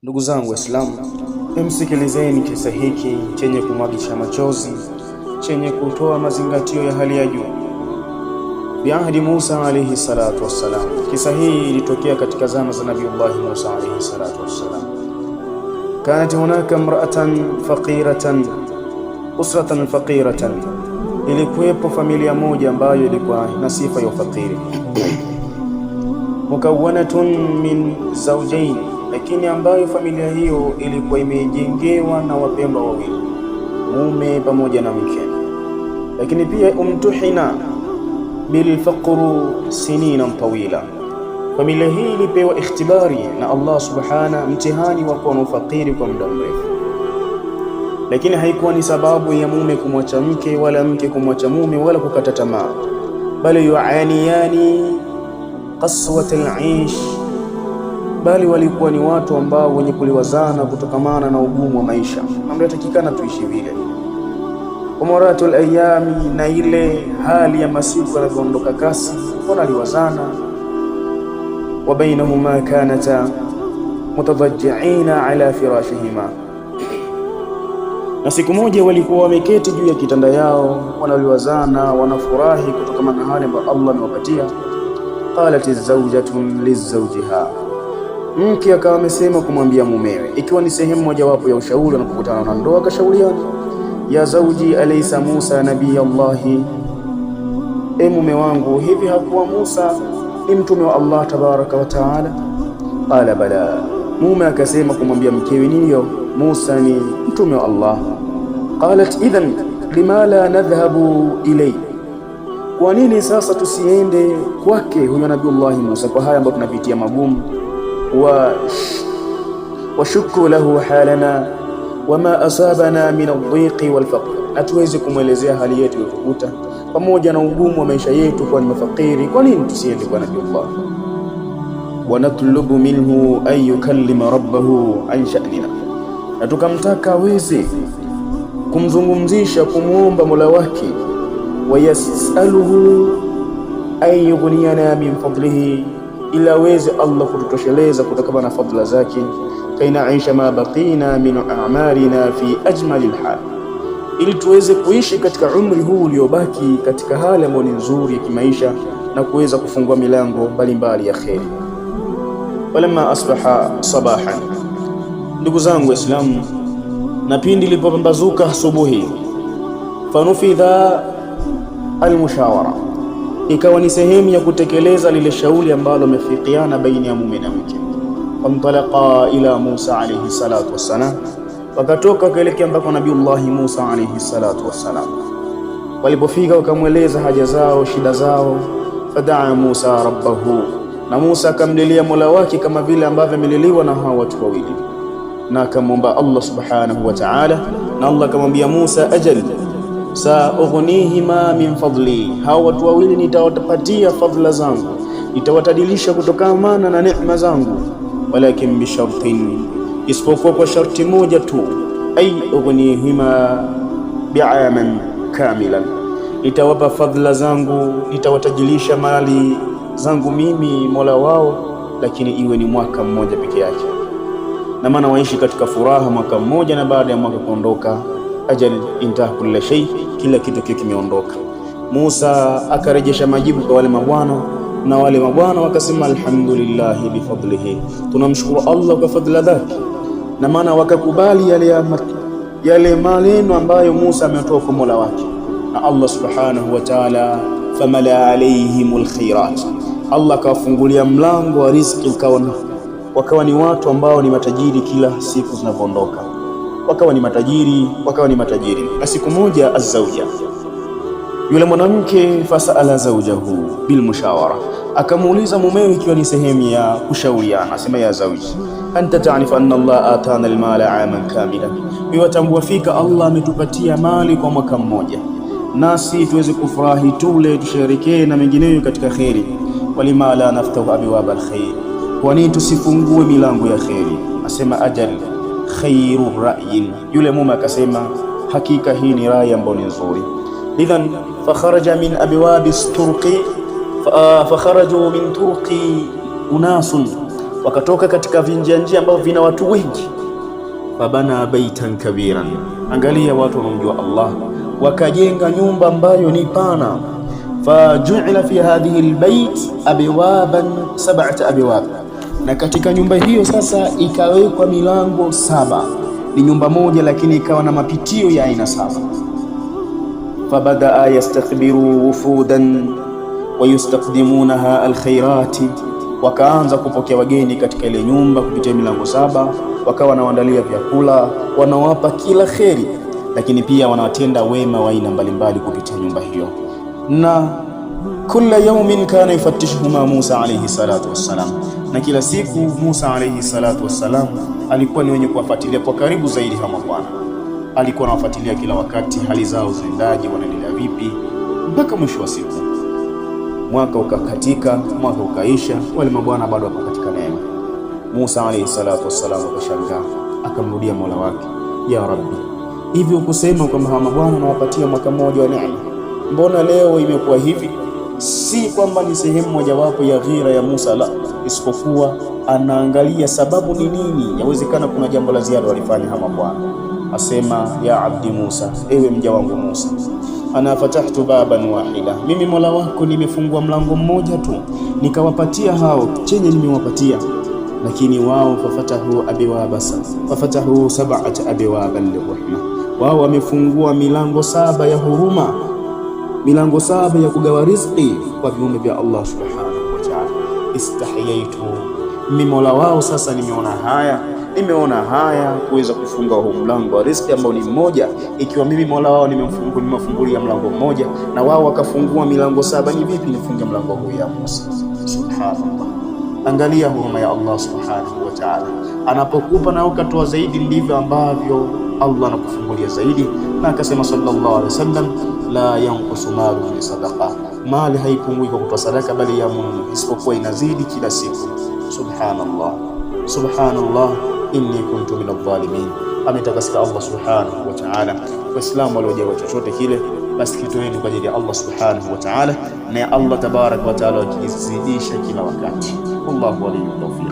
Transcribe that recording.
Ndugu zangu Waislamu, msikilizeni kisa hiki chenye kumwagisha machozi, chenye kutoa mazingatio ya hali ya juu. Biahdi Musa alayhi salatu wassalam. Kisa hii ilitokea katika zama za Nabiiullah Musa alayhi salatu wassalam. Kanat hunaka imra'atan faqiratan, usratan faqiratan. Ilikuwepo familia moja ambayo ilikuwa na sifa ya ufakiri. Mukawwanatun min zawjayn, lakini ambayo familia hiyo ilikuwa imejengewa na wapendwa wawili, mume pamoja na mke. Lakini pia umtuhina bilfaqru sinina tawila. Familia hii ilipewa ikhtibari na Allah subhana, mtihani wa kuwa na ufakiri kwa muda mrefu. Lakini haikuwa ni sababu ya mume kumwacha mke wala mke kumwacha mume wala kukata tamaa, bali yuaniyani qaswat al-aish, bali walikuwa ni watu ambao wenye kuliwazana kutokamana na ugumu wa maisha, na mnatakikana tuishi vile. Umaratul ayami, na ile hali ya masiku yanavyoondoka kasi, wanaliwazana. Wa bainahuma kanata mutadajjiina ala firashihima, na siku moja walikuwa wameketi juu ya kitanda yao, wanaliwazana, wanafurahi kutokamana na hali ambayo Allah amewapatia. Qalat az-zawjatu lizawjiha, mke akawa amesema kumwambia mumewe, ikiwa ni sehemu mojawapo ya ushauri wanapokutana na ndoa, akashauriana: ya zawji alaysa Musa nabiyallahi, e mume wangu, hivi hakuwa Musa ni mtume wa Allah tabaraka wa taala? Qala bala, mume akasema kumwambia mkewe, ndiyo, Musa ni mtume wa Allah. Qalat idhan lima la nadhhabu ilay, kwa nini sasa tusiende kwake huyo Nabiiullah Musa kwa haya ambayo tunapitia magumu? Wa shukru lahu halana wama asabana min adhiqi walfaqr, atuweze kumwelezea hali yetu iliyotukuta pamoja na ugumu wa maisha yetu kwa ni mafakiri. Kwa nini tusiende kwa Nabiiullah? Wa natlubu minhu an yukallima rabbahu an sha'nina, na tukamtaka aweze kumzungumzisha, kumuomba Mola wake. Wa yasaluhu an yughniyana min fadlihi, ila aweze Allah kututosheleza kutokana na fadhila zake. Kaina aisha ma baqina min a'malina fi ajmalil hal, ili tuweze kuishi katika umri huu uliobaki katika hali ambayo ni nzuri ya kimaisha na kuweza kufungua milango mbalimbali ya kheri. Walamma asbaha sabahan, ndugu zangu Waislamu, na pindi lilipopambazuka asubuhi, fanufidha almushawara, ikawa ni sehemu ya kutekeleza lile shauri ambalo wamefikiana baina ya mume na mke. Famtalaqa ila Musa alayhi salatu wassalam, wakatoka kuelekea ambako Nabiiullah Musa alayhi salatu wassalam. Walipofika wakamweleza haja zao, shida zao. Fadaa Musa rabbahu, na Musa akamlilia Mola wake kama vile ambavyo ameliliwa na hao watu wawili, na akamwomba Allah subhanahu wa ta'ala. Na Allah akamwambia Musa, ajal saughnihima min fadli, hao watu wawili nitawatapatia fadhila zangu, nitawatadilisha kutokana na neema zangu. Walakin bishartin, isipokuwa kwa sharti moja tu. Ay ughnihima bi'aman kamilan, nitawapa fadhila zangu, nitawatajilisha mali zangu mimi Mola wao, lakini iwe ni mwaka mmoja peke yake, na maana waishi katika furaha mwaka mmoja, na baada ya mwaka kuondoka, ajal intaha kulli shay, kila kitu kimeondoka. Musa akarejesha majibu kwa wale mabwana, na wale mabwana wakasema alhamdulillah bifadlihi, tunamshukuru Allah kwa fadhila zake. Na maana wakakubali yale maneno ambayo Musa ametoa kwa Mola wake. Na Allah subhanahu wa ta'ala, famala alayhimul khairat, Allah kawafungulia mlango wa riziki, wakawa ni watu ambao ni matajiri kila siku zinavyoondoka, wakawa ni matajiri. Na siku moja azauja, yule mwanamke, fasala zawjahu bilmushawara, akamuuliza mumewe ikiwa ni sehemu ya kushauriana, asema ya zawji, anta ta'rifu anna Allah atana almala aman kamila, watambua fika Allah ametupatia mali kwa mwaka mmoja, nasi tuweze kufurahi, tule, tusherekee na mengineyo katika kheri. Walima la naftahu abwab alkhair, kwa nini tusifungue milango ya kheri? Asema ajal khairu ra'yin, yule mume akasema hakika hii ni rai ambayo ni nzuri. Idhan fakharaja min abwabi turqi, fakharaju min turqi unasun wakatoka katika njia ambao vina watu wengi. Fabana baitan kabiran, angalia watu wanaomjua Allah, wakajenga nyumba ambayo ni pana. Faju'ila fi hadhihi albayt abwaban 7 abwab, na katika nyumba hiyo sasa ikawekwa milango 7. Ni nyumba moja lakini ikawa na mapitio ya aina 7. Fabadaa yastakbiru wufudan wa yustaqdimunaha alkhairati, wakaanza kupokea wageni katika ile nyumba kupitia milango 7. Wakawa wanaandalia vyakula, wanawapa kila kheri, lakini pia wanawatenda wema wa aina mbalimbali kupitia nyumba hiyo. Na kila yaumin kana yufattishuhuma Musa alayhi salatu wassalam, na kila siku Musa alayhi salatu wassalam alikuwa ni wenye kuwafuatilia kwa karibu zaidi hawa bwana. Alikuwa anawafuatilia kila wakati, hali zao zinaendaje, wanaendelea vipi, mpaka mwisho wa siku. Mwaka ukakatika, mwaka ukaisha, wale mabwana bado wako katika neema. Musa alayhi salatu wassalam akashangaa, akamrudia Mola wake, ya Rabbi, hivi ukusema kwamba hawa mabwana nawapatia mwaka mmoja wa neema, mbona leo imekuwa hivi? Si kwamba ni sehemu mojawapo ya ghira ya Musa, la, isipokuwa anaangalia sababu ni nini. Yawezekana kuna jambo la ziada walifanya hawa bwana. Asema, ya abdi Musa, ewe mja wangu Musa, ana fatahtu baban wahida, mimi Mola wako nimefungua mlango mmoja tu nikawapatia hao chenye nimewapatia, lakini wao fafatahu 7 abwaban lirahma, wao wamefungua milango 7 ya huruma, milango 7 ya kugawa riziki kwa viumbe vya Allah subhanahu wa ta'ala. Istahiyaitu, mimi Mola wao sasa nimeona haya kuweza kufunga huu mlango wa riziki ambao ni mmoja. Ikiwa mimi Mola wao nimefungulia mlango mmoja na wao wakafungua milango 7, ni vipi nifunge mlango huu ya Musa? Subhanallah. Angalia huruma ya Allah subhanahu wa ta'ala, anapokupa na ukatoa zaidi, ndivyo ambavyo Allah anakufungulia zaidi. Na akasema sallallahu alaihi wasallam, la yanqusu malu fi sadaqa, mali haipungui kwa kutoa sadaka, bali yamun, isipokuwa inazidi kila siku. Subhanallah, subhanallah, inni kuntu min adh-dhalimin. Ametakasika Allah subhanahu wa ta'ala. Waislamu waliojawa chochote kile, basi kitoeni kwa ajili ya Allah subhanahu wa ta'ala, na Allah tabarak wa ta'ala wakizidisha kila wakati. Wallahu waliyyu tawfiq.